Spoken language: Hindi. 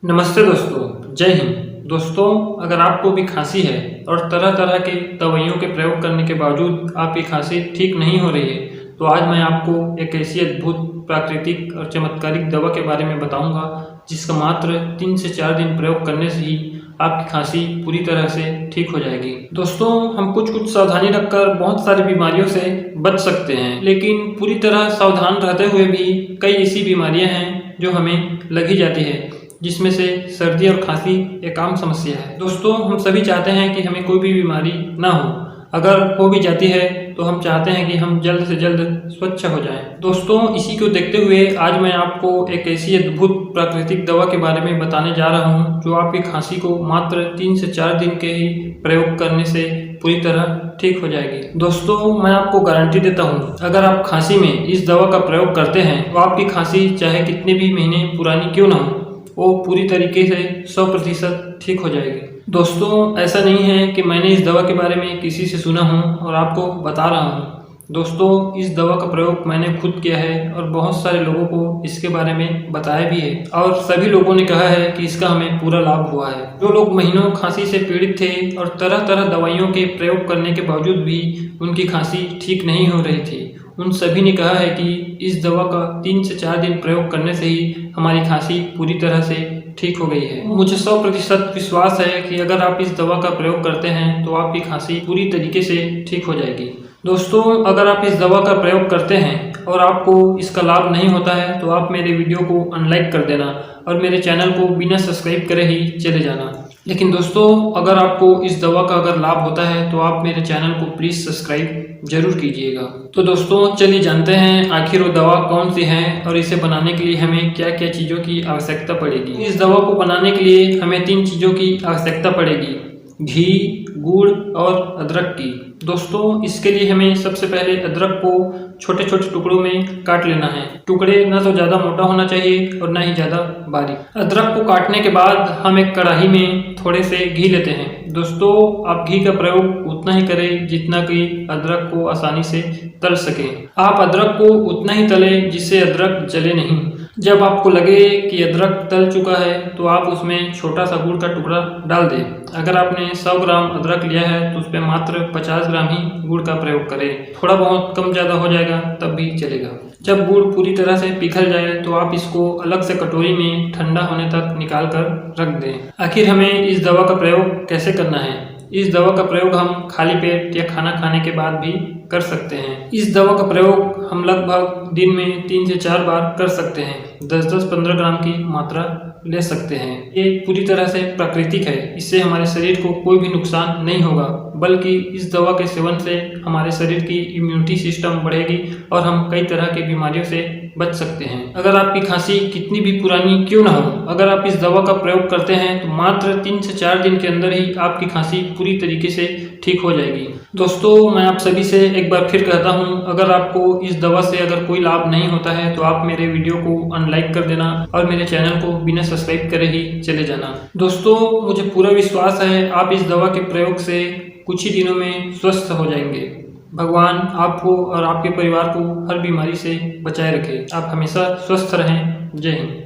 नमस्ते दोस्तों, जय हिंद। दोस्तों, अगर आपको भी खांसी है और तरह तरह के दवाइयों के प्रयोग करने के बावजूद आपकी खांसी ठीक नहीं हो रही है, तो आज मैं आपको एक ऐसी अद्भुत प्राकृतिक और चमत्कारिक दवा के बारे में बताऊंगा जिसका मात्र 3 से 4 दिन प्रयोग करने से ही आपकी खांसी पूरी तरह से ठीक हो जाएगी। दोस्तों, हम कुछ सावधानी रखकर बहुत सारी बीमारियों से बच सकते हैं, लेकिन पूरी तरह सावधान रहते हुए भी कई ऐसी बीमारियां हैं जो हमें लग ही जाती है, जिसमें से सर्दी और खांसी एक आम समस्या है। दोस्तों, हम सभी चाहते हैं कि हमें कोई भी बीमारी ना हो। अगर हो भी जाती है तो हम चाहते हैं कि हम जल्द से जल्द स्वच्छ हो जाएं। दोस्तों, इसी को देखते हुए आज मैं आपको एक ऐसी अद्भुत प्राकृतिक दवा के बारे में बताने जा रहा हूं जो आपकी खांसी को मात्र 3 से 4 दिन के ही प्रयोग करने से पूरी तरह ठीक हो जाएगी। दोस्तों, मैं आपको गारंटी देता हूँ, अगर आप खांसी में इस दवा का प्रयोग करते हैं तो आपकी खांसी चाहे कितने भी महीने पुरानी क्यों ना हो, वो पूरी तरीके से 100% ठीक हो जाएगी। दोस्तों, ऐसा नहीं है कि मैंने इस दवा के बारे में किसी से सुना हूँ और आपको बता रहा हूँ। दोस्तों, इस दवा का प्रयोग मैंने खुद किया है और बहुत सारे लोगों को इसके बारे में बताया भी है और सभी लोगों ने कहा है कि इसका हमें पूरा लाभ हुआ है। जो लोग महीनों खांसी से पीड़ित थे और तरह तरह दवाइयों के प्रयोग करने के बावजूद भी उनकी खांसी ठीक नहीं हो रही थी, उन सभी ने कहा है कि इस दवा का 3 से 4 दिन प्रयोग करने से ही हमारी खांसी पूरी तरह से ठीक हो गई है। मुझे 100% विश्वास है कि अगर आप इस दवा का प्रयोग करते हैं तो आपकी खांसी पूरी तरीके से ठीक हो जाएगी। दोस्तों, अगर आप इस दवा का प्रयोग करते हैं और आपको इसका लाभ नहीं होता है तो आप मेरे वीडियो को अनलाइक कर देना और मेरे चैनल को बिना सब्सक्राइब करे ही चले जाना। लेकिन दोस्तों, अगर आपको इस दवा का अगर लाभ होता है तो आप मेरे चैनल को प्लीज़ सब्सक्राइब जरूर कीजिएगा। तो दोस्तों, चलिए जानते हैं आखिर वो दवा कौन सी है और इसे बनाने के लिए हमें क्या क्या चीज़ों की आवश्यकता पड़ेगी। इस दवा को बनाने के लिए हमें 3 चीज़ों की आवश्यकता पड़ेगी: घी, गुड़ और अदरक की। दोस्तों, इसके लिए हमें सबसे पहले अदरक को छोटे छोटे टुकड़ों में काट लेना है। टुकड़े ना तो ज़्यादा मोटा होना चाहिए और ना ही ज़्यादा बारीक। अदरक को काटने के बाद हम एक कढ़ाई में थोड़े से घी लेते हैं। दोस्तों, आप घी का प्रयोग उतना ही करें जितना कि अदरक को आसानी से तल सके। आप अदरक को उतना ही तलें जिससे अदरक जले नहीं। जब आपको लगे कि अदरक तल चुका है तो आप उसमें छोटा सा गुड़ का टुकड़ा डाल दें। अगर आपने 100 ग्राम अदरक लिया है तो उस पर मात्र 50 ग्राम ही गुड़ का प्रयोग करें। थोड़ा बहुत कम ज़्यादा हो जाएगा तब भी चलेगा। जब गुड़ पूरी तरह से पिघल जाए तो आप इसको अलग से कटोरी में ठंडा होने तक निकाल कर रख दें। आखिर हमें इस दवा का प्रयोग कैसे करना है? इस दवा का प्रयोग हम खाली पेट या खाना खाने के बाद भी कर सकते हैं। इस दवा का प्रयोग हम लगभग दिन में 3 से 4 बार कर सकते हैं। 10-15 ग्राम की मात्रा ले सकते हैं। ये पूरी तरह से प्राकृतिक है, इससे हमारे शरीर को कोई भी नुकसान नहीं होगा, बल्कि इस दवा के सेवन से हमारे शरीर की इम्यूनिटी सिस्टम बढ़ेगी और हम कई तरह की बीमारियों से बच सकते हैं। अगर आपकी खांसी कितनी भी पुरानी क्यों ना हो, अगर आप इस दवा का प्रयोग करते हैं तो मात्र 3 से 4 दिन के अंदर ही आपकी खांसी पूरी तरीके से ठीक हो जाएगी। दोस्तों, मैं आप सभी से एक बार फिर कहता हूं, अगर आपको इस दवा से अगर कोई लाभ नहीं होता है तो आप मेरे वीडियो को अनलाइक कर देना और मेरे चैनल को बिना सब्सक्राइब करे ही चले जाना। दोस्तों, मुझे पूरा विश्वास है आप इस दवा के प्रयोग से कुछ ही दिनों में स्वस्थ हो जाएंगे। भगवान आपको और आपके परिवार को हर बीमारी से बचाए रखे। आप हमेशा स्वस्थ रहें। जय हिंद।